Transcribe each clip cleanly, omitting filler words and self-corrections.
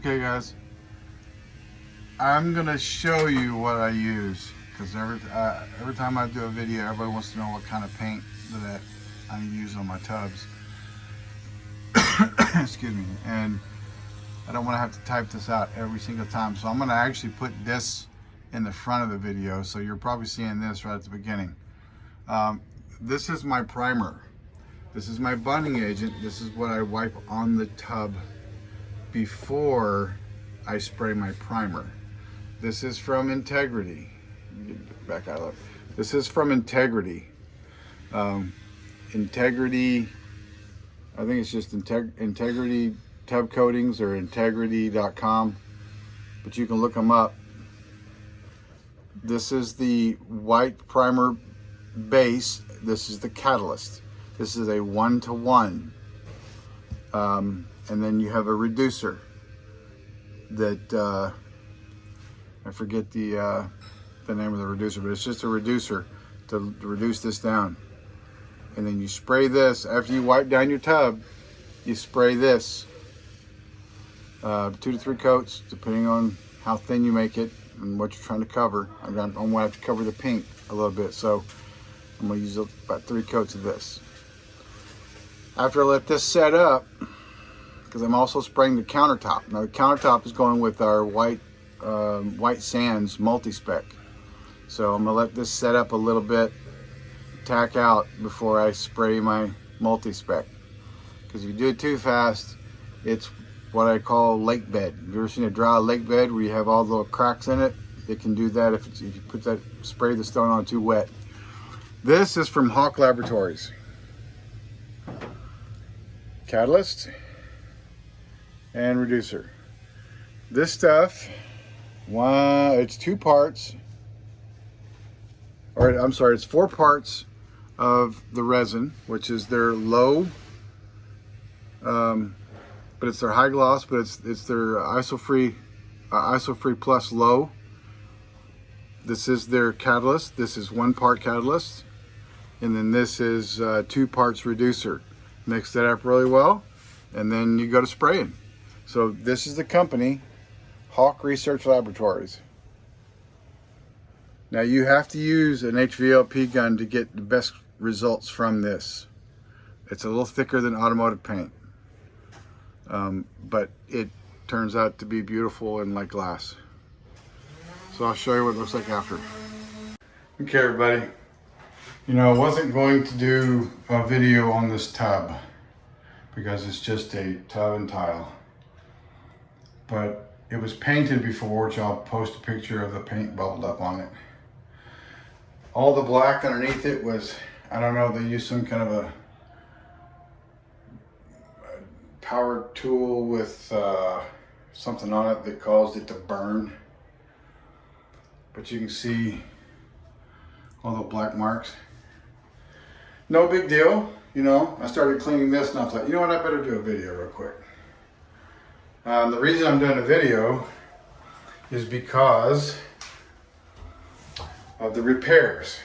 Okay guys, I'm gonna show you what I use, because every time I do a video, everybody wants to know what kind of paint that I use on my tubs. Excuse me. And I don't want to have to type this out every single time, so I'm gonna actually put this in the front of the video, so you're probably seeing this right at the beginning. This is my primer. This is my bonding agent. This is what I wipe on the tub before I spray my primer. This is from Integrity. Back out of it. This is from Integrity. Integrity, I think it's just Integrity Tub Coatings or integrity.com, but you can look them up. This is the white primer base. This is the catalyst. This is a 1-to-1. And then you have a reducer that I forget the name of the reducer, but it's just a reducer to reduce this down. And then you spray this after you wipe down your tub. You spray this 2 to 3 coats, depending on how thin you make it and what you're trying to cover. I'm going to have to cover the paint a little bit, so I'm going to use about 3 coats of this. After I let this set up, because I'm also spraying the countertop. Now the countertop is going with our white sands multi-spec. So I'm gonna let this set up a little bit, tack out before I spray my multi-spec. Because if you do it too fast, it's what I call lake bed. Have you ever seen a dry lake bed where you have all the little cracks in it? It can do that if you put that, spray the stone on too wet. This is from Hawk Laboratories. Catalyst and reducer. This stuff, it's 2 parts, or I'm sorry, it's 4 parts of the resin, which is their low, but it's their high gloss, but it's their ISO-free plus low. This is their catalyst. This is 1 part catalyst, and then this is 2 parts reducer. Mix that up really well, and then you go to spraying. So this is the company, Hawk Research Laboratories. Now you have to use an HVLP gun to get the best results from this. It's a little thicker than automotive paint, but it turns out to be beautiful and like glass. So I'll show you what it looks like after. Okay everybody. You know, I wasn't going to do a video on this tub because it's just a tub and tile, but it was painted before, which I'll post a picture of the paint bubbled up on it. All the black underneath it was, I don't know, they used some kind of a power tool with something on it that caused it to burn. But you can see all the black marks. No big deal, you know. I started cleaning this and I thought, you know what, I better do a video real quick. The reason I'm doing a video is because of the repairs.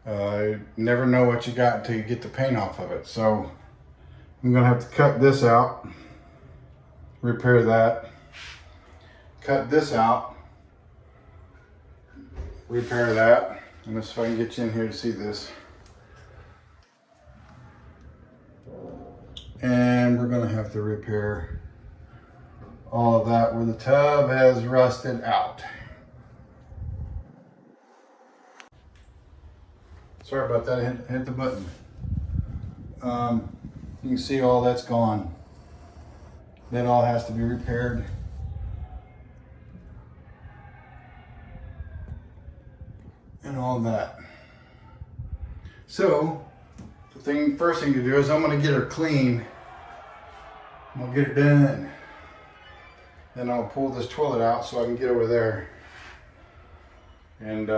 You never know what you got until you get the paint off of it. So I'm gonna have to cut this out, repair that, cut this out, repair that. And let's see if I can get you in here to see this. And we're gonna have to repair all of that where the tub has rusted out. Sorry about that, I hit the button. You can see all that's gone. That all has to be repaired. And all that. So, the first thing to do is I'm gonna get her clean. I'm gonna get it done. Then I'll pull this toilet out so I can get over there. And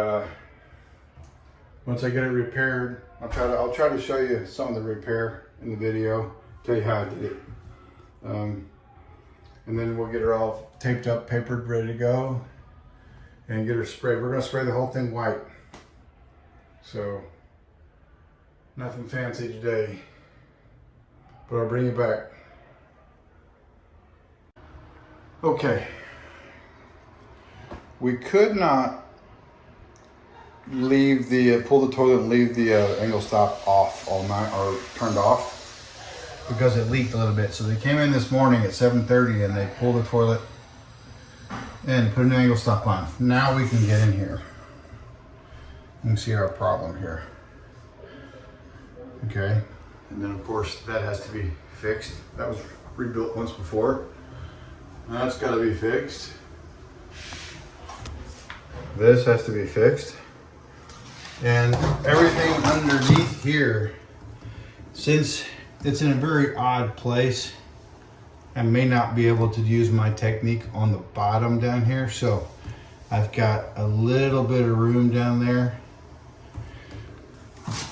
once I get it repaired, I'll try to show you some of the repair in the video, tell you how I did it. And then we'll get her all taped up, papered, ready to go, and get her sprayed. We're gonna spray the whole thing white. So, nothing fancy today, but I'll bring you back. Okay. We could not leave the, pull the toilet and leave the angle stop off all night, or turned off, because it leaked a little bit. So they came in this morning at 7:30 and they pulled the toilet and put a new angle stop on. Now we can get in here. You can see our problem here. Okay. And then of course that has to be fixed. That was rebuilt once before. That's got to be fixed. This has to be fixed. And everything underneath here, since it's in a very odd place, I may not be able to use my technique on the bottom down here. So I've got a little bit of room down there.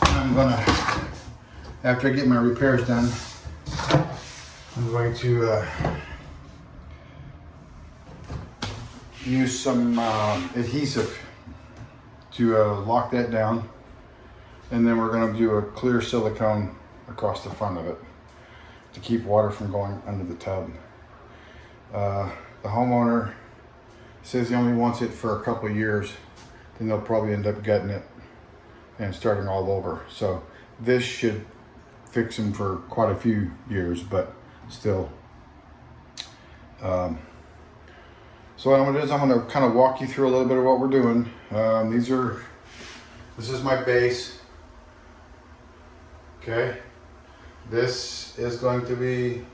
I'm gonna, after I get my repairs done, I'm going to use some adhesive to lock that down, and then we're going to do a clear silicone across the front of it to keep water from going under the tub. The homeowner says he only wants it for a couple of years, then they'll probably end up getting it and starting all over. So this should fix them for quite a few years, but still. So what I'm gonna do is I'm gonna kind of walk you through a little bit of what we're doing. This is my base. Okay. This is going to be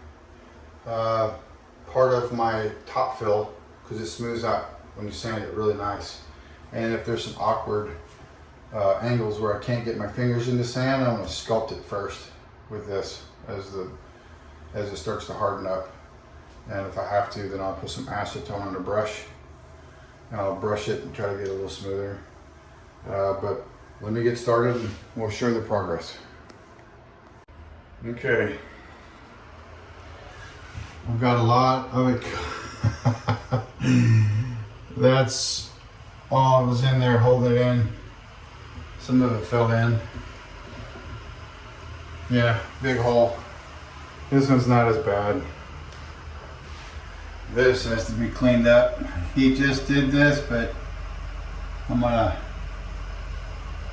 part of my top fill, because it smooths out when you sand it really nice. And if there's some awkward angles where I can't get my fingers in the sand, I'm gonna sculpt it first with this as it starts to harden up. And if I have to, then I'll put some acetone on the brush and I'll brush it and try to get it a little smoother. But let me get started and we'll show the progress. Okay. I've got a lot of it. That's all was in there holding it in. Some of it fell in. Yeah, big hole. This one's not as bad. This has to be cleaned up. He just did this, but I'm gonna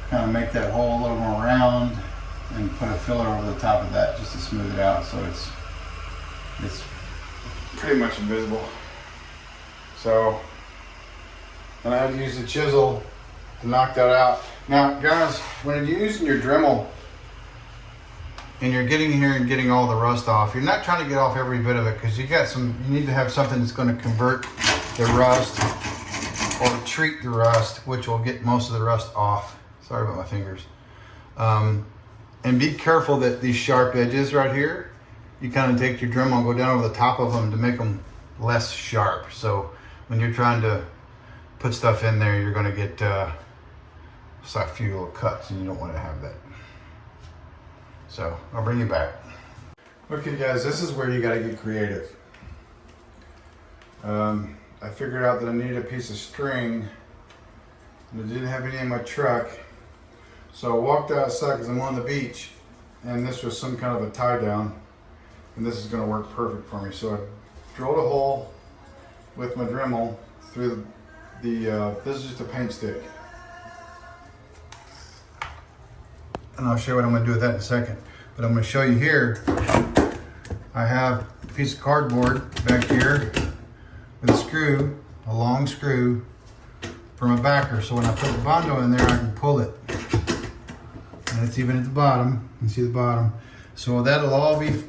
kind of make that hole a little more round and put a filler over the top of that just to smooth it out, so it's pretty much invisible. So then I had to use the chisel to knock that out. Now guys, when you're using your Dremel and you're getting here and getting all the rust off, you're not trying to get off every bit of it, because you need to have something that's going to convert the rust or treat the rust, which will get most of the rust off. Sorry about my fingers. And be careful that these sharp edges right here, you kind of take your Dremel and go down over the top of them to make them less sharp. So when you're trying to put stuff in there, you're going to get just a few little cuts, and you don't want to have that. So I'll bring you back. Okay guys, this is where you got to get creative. I figured out that I needed a piece of string, and I didn't have any in my truck. So I walked outside because I'm on the beach, and this was some kind of a tie down, and this is going to work perfect for me. So I drilled a hole with my Dremel through this is just a paint stick. And I'll show you what I'm going to do with that in a second. But I'm going to show you here, I have a piece of cardboard back here with a screw, a long screw from a backer. So when I put the Bondo in there, I can pull it. And it's even at the bottom. You can see the bottom. So that'll all be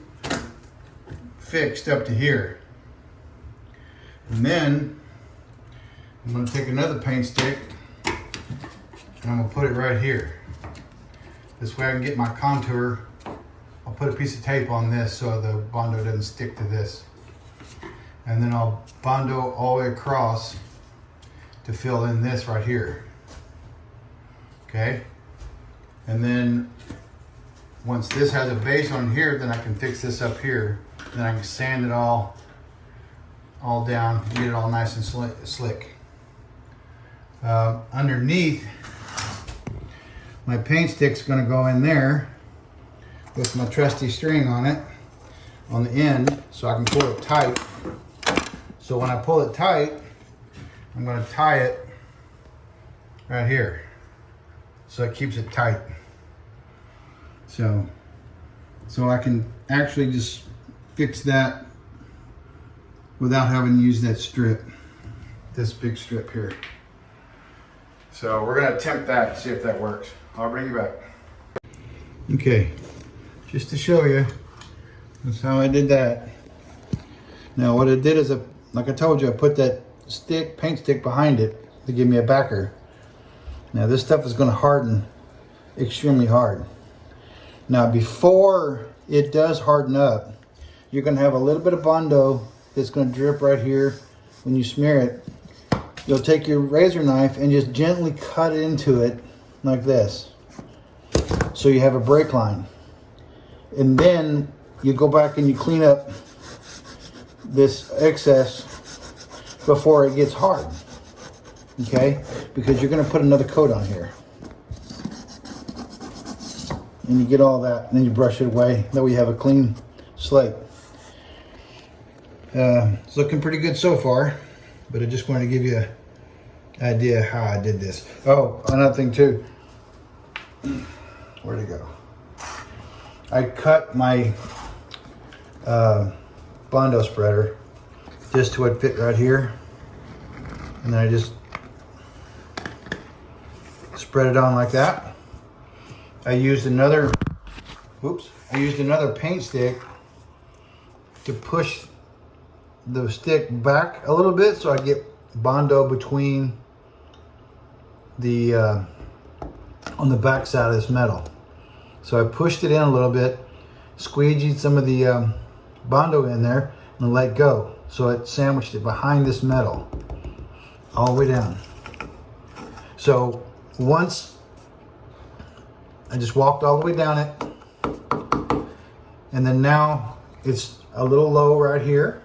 fixed up to here. And then I'm going to take another paint stick and I'm going to put it right here. This way I can get my contour. I'll put a piece of tape on this so the Bondo doesn't stick to this. And then I'll Bondo all the way across to fill in this right here. Okay? And then once this has a base on here, then I can fix this up here. Then I can sand it all down, get it all nice and slick. Underneath, my paint stick's gonna go in there with my trusty string on it, on the end, so I can pull it tight So when I pull it tight, I'm going to tie it right here. So it keeps it tight. So I can actually just fix that without having to use that strip, this big strip here. So we're going to attempt that, see if that works. I'll bring you back. Okay, just to show you, that's how I did that. Now what I did is, like I told you, I put that paint stick behind it to give me a backer. Now this stuff is going to harden extremely hard. Now before it does harden up, you're going to have a little bit of Bondo that's going to drip right here. When you smear it, you'll take your razor knife and just gently cut into it like this. So you have a break line. And then you go back and you clean up this excess before it gets hard. Okay? Because you're going to put another coat on here. And you get all that, and then you brush it away. That way you have a clean slate. It's looking pretty good so far, but I just wanted to give you an idea how I did this. Oh, another thing too. Where'd it go? I cut my Bondo spreader just to it fit right here, and then I just spread it on like that. I used another paint stick to push the stick back a little bit so I get Bondo between the on the back side of this metal. So I pushed it in a little bit, squeegeed some of the Bondo in there, and let go. So it sandwiched it behind this metal all the way down. So once I just walked all the way down it, and then now it's a little low right here.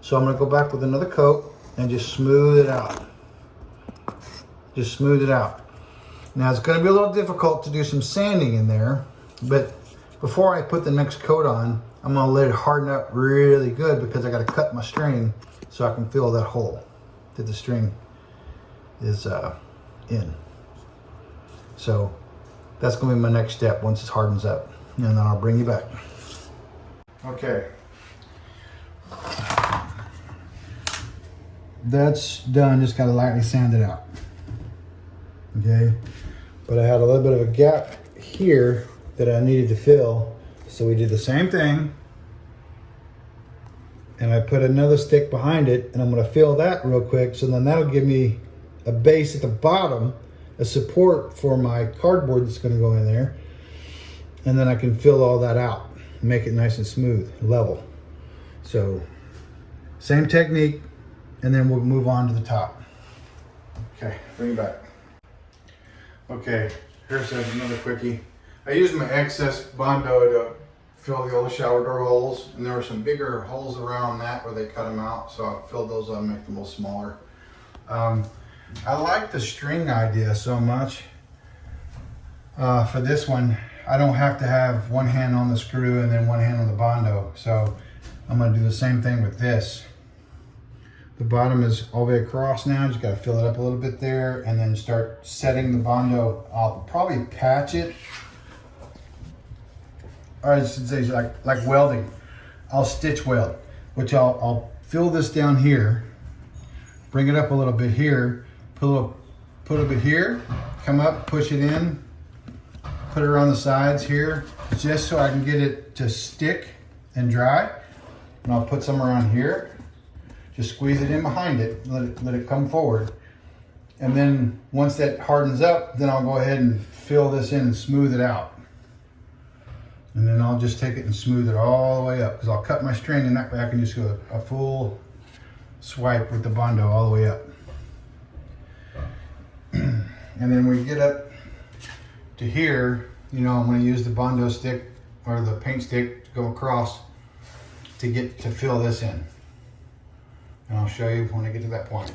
So I'm going to go back with another coat and just smooth it out. Just smooth it out. Now it's going to be a little difficult to do some sanding in there, but before I put the next coat on, I'm going to let it harden up really good because I got to cut my string so I can fill that hole that the string is in. So that's going to be my next step once it hardens up, and then I'll bring you back. Okay. That's done, just got to lightly sand it out. Okay, but I had a little bit of a gap here that I needed to fill, so we did the same thing, and I put another stick behind it, and I'm going to fill that real quick, so then that'll give me a base at the bottom, a support for my cardboard that's going to go in there, and then I can fill all that out, make it nice and smooth, level. So same technique, and then we'll move on to the top. Okay, bring it back. Okay, here's another quickie. I used my excess Bondo to fill the old shower door holes, and there were some bigger holes around that where they cut them out, so I filled those up and make them a little smaller. I like the string idea so much. For this one, I don't have to have one hand on the screw and then one hand on the Bondo, so I'm going to do the same thing with this. The bottom is all the way across now. Just got to fill it up a little bit there and then start setting the Bondo. I'll probably patch it, or I should say like welding. I'll stitch weld, which I'll fill this down here, bring it up a little bit here, put a bit here, come up, push it in, put it around the sides here, just so I can get it to stick and dry. And I'll put some around here. Just squeeze it in behind it, let it come forward. And then once that hardens up, then I'll go ahead and fill this in and smooth it out. And then I'll just take it and smooth it all the way up, because I'll cut my string, and that way I can just go a full swipe with the Bondo all the way up. And then when we get up to here, you know, I'm going to use the Bondo stick or the paint stick to go across to fill this in. And I'll show you when I get to that point.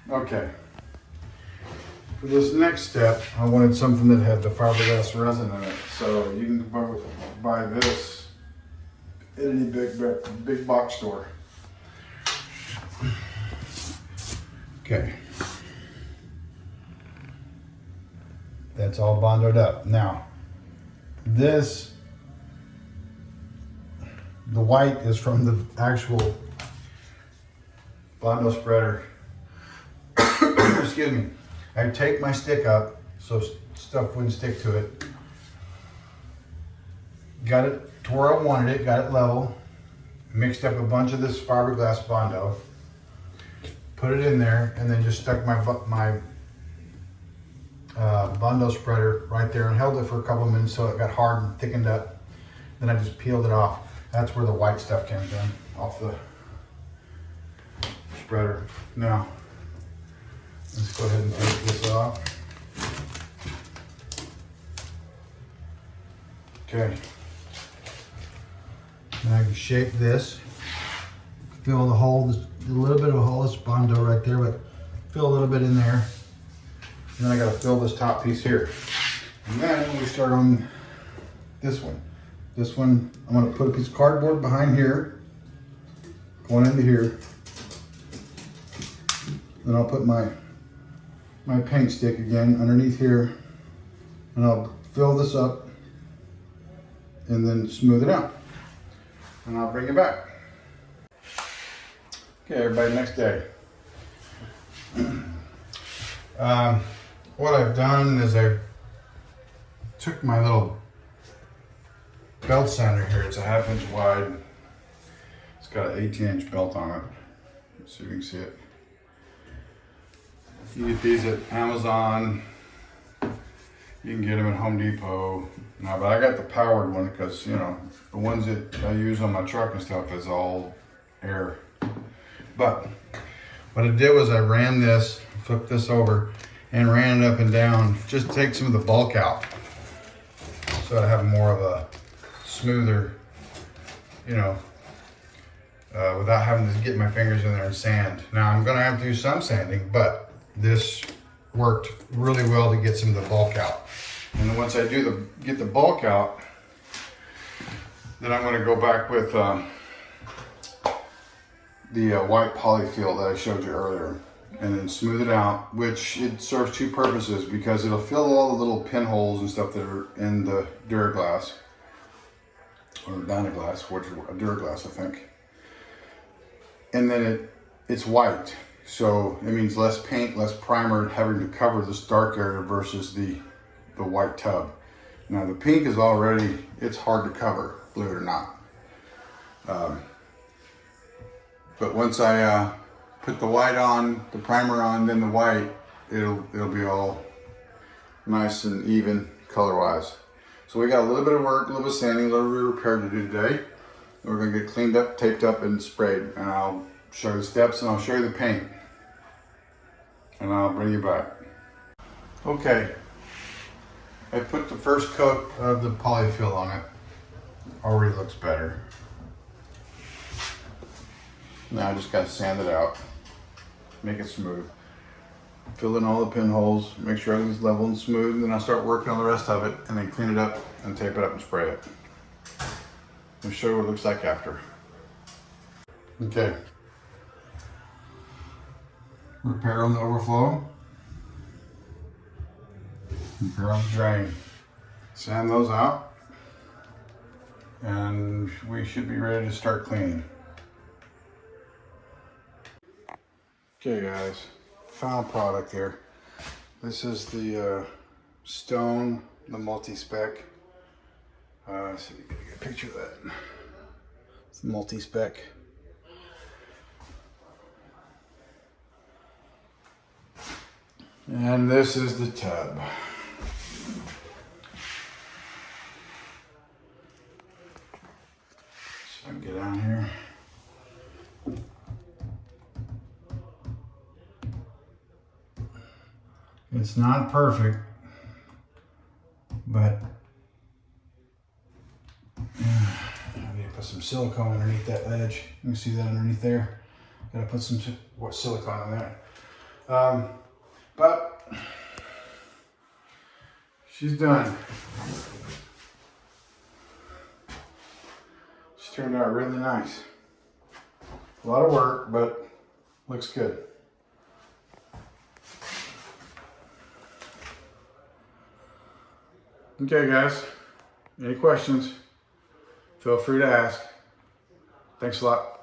Okay. For this next step, I wanted something that had the fiberglass resin in it. So you can buy this at any big box store. Okay. That's all bondoed up. Now, the white is from the actual bondo spreader. Excuse me. I take my stick up so stuff wouldn't stick to it. Got it to where I wanted it, got it level. Mixed up a bunch of this fiberglass bondo. Put it in there, and then just stuck my bondo spreader right there and held it for a couple of minutes so it got hard and thickened up. Then I just peeled it off. That's where the white stuff came from, off the spreader. Now, let's go ahead and take this off. Okay. Now I can shape this, fill the hole, a little bit of a hole, this bondo right there, but fill a little bit in there. And then I gotta fill this top piece here. And then we start on this one. This one, I'm gonna put a piece of cardboard behind here, going into here. Then I'll put my paint stick again underneath here, and I'll fill this up and then smooth it out. And I'll bring it back. Okay, everybody, next day. What I've done is I took my little belt sander here. It's a 1/2 inch wide. It's got an 18-inch belt on it. So you can see it. You get these at Amazon. You can get them at Home Depot. No, but I got the powered one because, you know, the ones that I use on my truck and stuff is all air. But what I did was I ran this, flipped this over, and ran it up and down. Just take some of the bulk out, so I have more of a smoother, you know, without having to get my fingers in there and sand. Now I'm gonna have to do some sanding, but this worked really well to get some of the bulk out. And then once I do get the bulk out, then I'm gonna go back with the white polyfill that I showed you earlier, and then smooth it out, which it serves two purposes, because it'll fill all the little pinholes and stuff that are in the Duraglass, or Dynaglass, which is a Duraglass, I think. And then it's white, so it means less paint, less primer, having to cover this dark area versus the white tub. Now the pink is already, it's hard to cover, believe it or not. But once I put the white on, the primer on, then the white, it'll be all nice and even color-wise. So we got a little bit of work, a little bit of sanding, a little bit of repair to do today. We're gonna get cleaned up, taped up, and sprayed. And I'll show you the steps, and I'll show you the paint. And I'll bring you back. Okay, I put the first coat of the polyfill on it. Already looks better. Now I just gotta sand it out, make it smooth. Fill in all the pinholes, make sure everything's level and smooth, and then I'll start working on the rest of it, and then clean it up and tape it up and spray it. I'll show you what it looks like after. Okay. Repair on the overflow. Repair on the drain. Sand those out, and we should be ready to start cleaning. Okay guys, final product here. This is the stone, the multi-spec. So you can get a picture of that. It's multi-spec. And this is the tub. So I can get down here. It's not perfect, but I need to put some silicone underneath that ledge. You can see that underneath there. Gotta put some silicone on there. But she's done. She's turned out really nice. A lot of work, but looks good. Okay guys, any questions, feel free to ask. Thanks a lot.